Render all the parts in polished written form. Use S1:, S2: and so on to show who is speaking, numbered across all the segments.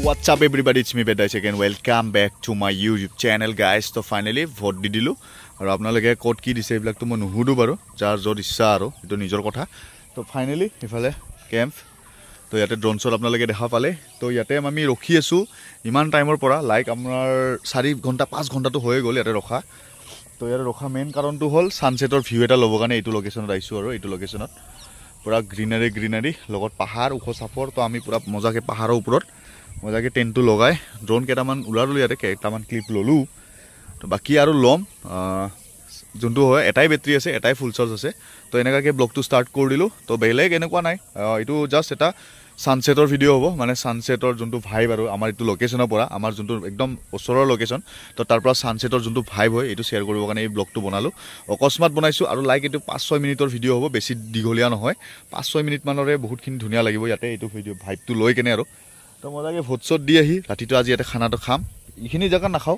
S1: What's up everybody, it's me Bedai again. Welcome back to my YouTube channel guys. So finally vote di dilu aru apnaloge code ki dise eblak to moi nuhudu baro jar jor issa aru eto nijor kotha. To finally ifale camp to yate drone shot apnaloge dekha pale to yate ami rokhi asu iman timer pora like amar 4 ঘন্টা 5 ঘন্টা to hoye gol yate rokha to yate rokha main karon to hol sunset or view eta lobo kane etu location ot aisu aru etu location ot pura greenery logot pahar ukho sapor to ami pura moja ke pahar uporot মজাকে টেন্টটো লগাই drone কেটামান উলাৰলো ইয়াতে কেটামান clip ললো তো বাকি আৰু লম যোনটো হয় এটাই বেটাৰি আছে এটাই ফুল চাৰ্জ আছে তো এনেকাকে ব্লগটো ষ্টাৰ্ট কৰি দিলো তো বেলেগ এনেকুৱা নাই ইটো জাস্ট এটা সানসেটৰ ভিডিও হ'ব মানে সানসেটৰ যোনটো ভাইব আৰু আমাৰ ইটো লোকেশনৰ পৰা আমাৰ যোনটো একদম ওচৰৰ লোকেশন তো তাৰ পৰা সানসেটৰ যোনটো ভাইব হয় ইটো শেয়াৰ কৰিব কাৰণে এই ব্লগটো বনালো অকস্মাত বনাইছো আৰু লাইক ইটো 5-6 মিনিটৰ ভিডিও হ'ব বেছি দীঘলীয়া নহয় 5-6 মিনিট মানৰে বহুতখিনি ধুনীয়া লাগিব ইয়াতে ইটো ভিডিও ভাইবটো লৈ কেনে আৰু তো মজাকে ভোটছত দি আহি ৰাতিটো আজি এটা খানাটো খাম ইখিনি জায়গা নাখাও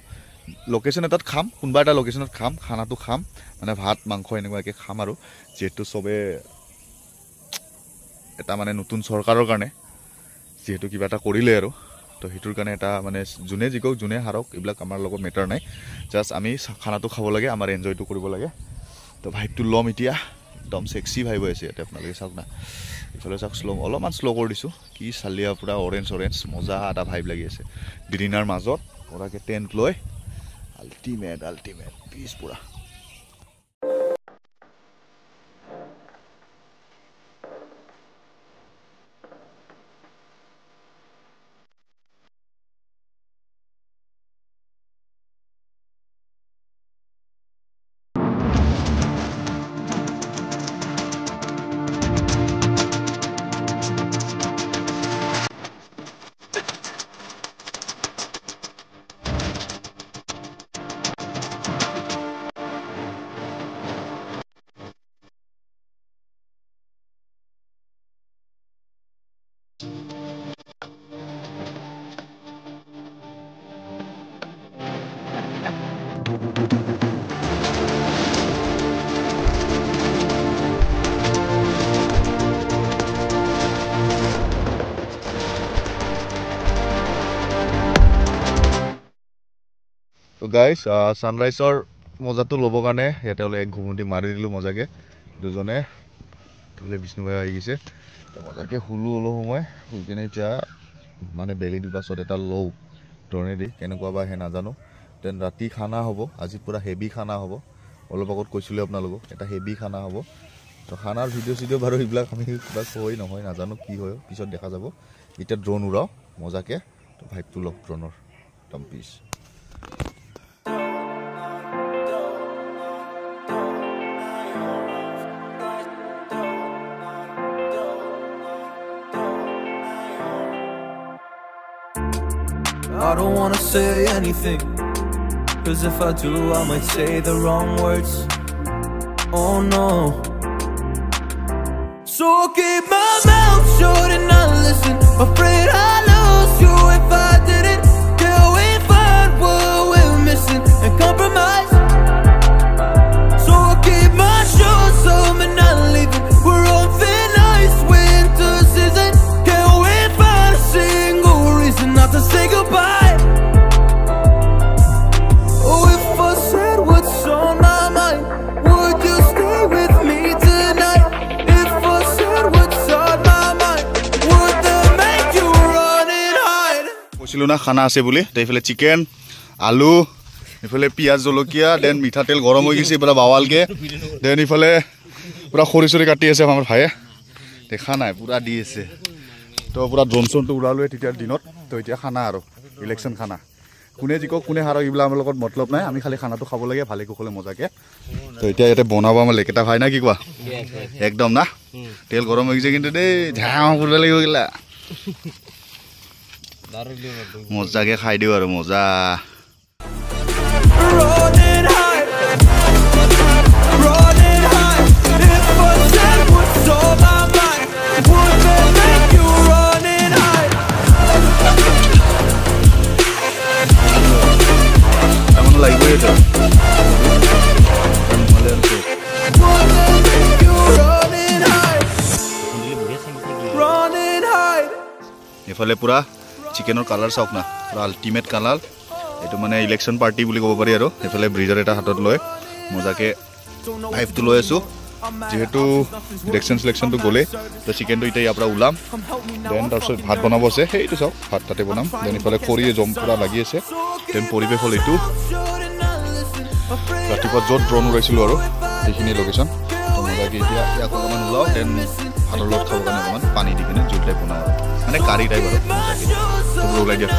S1: লোকেশন এটাত খাম কোনবা এটা লোকেশনত খাম খানাটো খাম মানে ভাত মাংস এনেকুৱাকে খাম আৰু যেটো সবে এটা মানে নতুন সৰকাৰৰ কাৰণে যেটো কিবা এটা কৰিলে আৰু তো হিতুৰ কাৰণে এটা মানে জুনে জিকক জুনে হাৰক ইবলাক আমাৰ লগত মেটাৰ নাই জাস্ট আমি খানাটো খাব লাগে আমাৰ এনজয়টো কৰিব লাগে তো ভাইবটো লম এতিয়া একদম সেক্সি ভাইব আছে এটা আপোনালোকে চাওক না ইফালে চাওক স্লো অলপমান স্লো কৰি দিছো কি চালিয়া পুৰা অৰেঞ্জ মজা এটা ভাইব লাগি আছে গ্ৰীনাৰ মাজত ওৰাকে টেন্ট লৈ আল্টিমেট পিস পুৰা তো গাইস সানৰাইজৰ মজাটো লব কাৰণে ইয়াতে হলে এক ঘুমটি মাৰি দিলো মজাকে দুজনে তুলে বিষ্ণু ভাই আহি গিছে তো মজাকে হুলু হলো সময় হুলকেনে যা মানে বেলি দুবাছত এটা লও ড্ৰোনে দি কেনেকুৱা বা হে নাজানো দেন ৰাতি খানা হ'ব আজি পুৰা হেভি খানা হ'ব অলপ আগত কৈছিলো আপোনালোকক এটা হেভি খানা হ'ব তো খানাৰ ভিডিও বাৰু ইবিলাক আমি কিবা কই নহয় নাজানো কি হয় পিছত দেখা যাব এটা ড্ৰোন উৰাও মজাকে তো ভাইবটো লওক ড্ৰোনৰ একদম piece
S2: I don't wanna say anything, 'cause if I do I might say the wrong words. Oh no. So I'll keep my mouth shut and not listen. Afraid I'll lose you if I didn't. Till we find what we're missing and compromise. So I'll keep my shoes on and not leaving. We're on thin ice, winter season. Can't we find a single reason not to say goodbye?
S1: না খানা আছে বুলি তাইফালে chicken আলু ইফালে পিয়াজ জলকীয়া then মিঠা তেল গৰম হৈ গৈছে পুৰা বাৱালকে দেন ইফালে পুৰা খৰিচৰি কাটি আছে আমাৰ ভাইয়ে দেখা নাই পুৰা দি আছে তো পুৰা ড্ৰোন চোনটো উৰালোৱে তেতিয়াৰ দিনত তো এতিয়া খানা আৰু ইলেকশ্যন খানা কোনে জিকক কোনে হাৰক এইবিলাক আমাৰ লগত মতলব নাই আমি খালি খানাটো খাব লাগে ভালে কুশলে মজাকে তো এতিয়া ইয়াতে বনাব আমাৰ লেকেটা ভাই না কি কোৱা একদম না তেল গৰম হৈ গৈছে কিন্তু দেই ঝাঁ কৰিব লাগিব গিলা মজাকে খাই দিওঁ আৰু মজা
S2: Running high, running high. If I said what's on my mind, would that make you running high?
S1: কেমন লাগবে এটা
S2: Would that make you running high? Running high.
S1: এফালে পুৰা চিকেনৰ কালাৰ চাওক না পুৰা আল্টিমেট কালাৰ এইটো মানে ইলেকশ্যন পাৰ্টি বুলি ক'ব পাৰি আৰু এফালে ব্ৰিজৰ এটা হাতত লৈ মজাকে ভাইফটো লৈ আছোঁ যেহেতু ইলেকশ্যন চিলেকশ্যনটো গ'লে তো চিকেনটো এতিয়া ইয়াৰ পৰা ওলাম দেন তাৰপিছত ভাত বনাব আছে সেইটো চাওক ভাত তাতে বনাম দেন ইফালে খৰিয়ে জম পুৰা লাগি আছে দেন পৰিৱেশ হ'ল এইটো ৰাতিপুৱা য'ত ড্ৰোন উৰাইছিলোঁ আৰু সেইখিনি লোকেশ্যন তো মজাকে এতিয়া ইয়াক অকণমান ওলাওঁ দেন ভাতৰ লগত খাবৰ কাৰণে অকণমান পানী দি পিনে জুই টাইপ বনাওঁ আৰু মানে কাৰী টাইপ আৰু মজাকে ওলাই দিয়া